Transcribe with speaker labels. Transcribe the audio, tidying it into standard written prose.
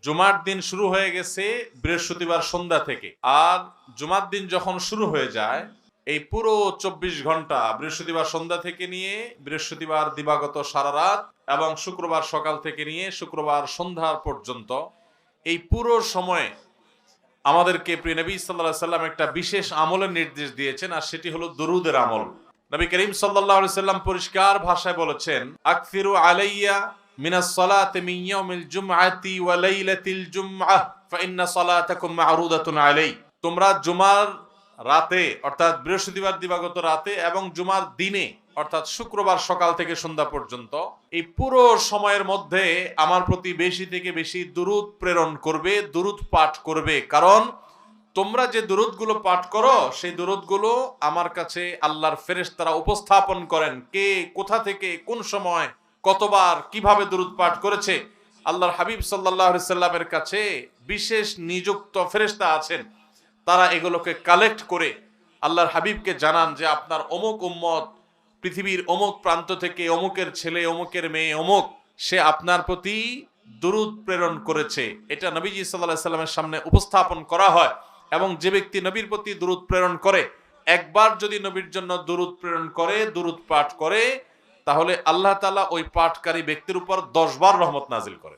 Speaker 1: জুমার দিন শুরু হয়ে গেছে বৃহস্পতিবার সন্ধ্যা থেকে, আর জুমার দিন যখন শুরু হয়ে যায় এই পুরো 24 ঘন্টা বৃহস্পতিবার সন্ধ্যা থেকে নিয়ে বৃহস্পতিবার দিবাগত সারা রাত এবং শুক্রবার সকাল থেকে নিয়ে শুক্রবার সন্ধ্যা পর্যন্ত এই পুরো সময়ে আমাদেরকে প্রিয় নবী সাল্লাল্লাহু আলাইহি সাল্লাম একটা বিশেষ আমলের নির্দেশ দিয়েছেন, আর সেটি হলো দুরুদের আমল। নবী করিম সাল্লাল্লাহু আলাইহি সাল্লাম পরিষ্কার ভাষায় বলেছেন, আকসিরু আলাইয়া মিনাস সালাতি মিন ইয়াউমিল জুমআতি ওয়া লাইলাতিল জুমআহ ফা ইন্না সালাতাকুম মা'রুদাতুন আলাই। তোমরা জুমার রাতে অর্থাৎ বৃহস্পতিবার দিবাগত রাতে এবং জুমার দিনে অর্থাৎ শুক্রবার সকাল থেকে সন্ধ্যা পর্যন্ত এই পুরো সময়ের মধ্যে আমার প্রতি বেশি থেকে বেশি দুরূদ প্রেরণ করবে, দুরূদ পাঠ করবে, কারণ তোমরা যে দুরূদগুলো পাঠ করো সেই দুরূদগুলো আমার কাছে আল্লাহর ফেরেশতারা উপস্থাপন করেন কে কোথা থেকে কোন সময় কতবার কিভাবে দুরূদ পাঠ করেছে। আল্লাহর হাবিব সাল্লাল্লাহু আলাইহি সাল্লামের কাছে বিশেষ নিযুক্ত ফেরেশতা আছেন, তারা এগুলোকে কালেক্ট করে আল্লাহর হাবিবকে জানান যে আপনার অমুক উম্মত পৃথিবীর অমুক প্রান্ত থেকে অমুকের ছেলে অমুকের মেয়ে অমুক সে আপনার প্রতি দুরূদ প্রেরণ করেছে। এটা নবীজি সাল্লাল্লাহু আলাইহি সাল্লামের সামনে উপস্থাপন করা হয়, এবং যে ব্যক্তি নবীর প্রতি দুরূদ প্রেরণ করে, একবার যদি নবীর জন্য দুরূদ প্রেরণ করে, দুরূদ পাঠ করে, তাহলে আল্লাহ তাআলা ওই পাঠকারী ব্যক্তির উপর 10 বার রহমত নাজিল করে।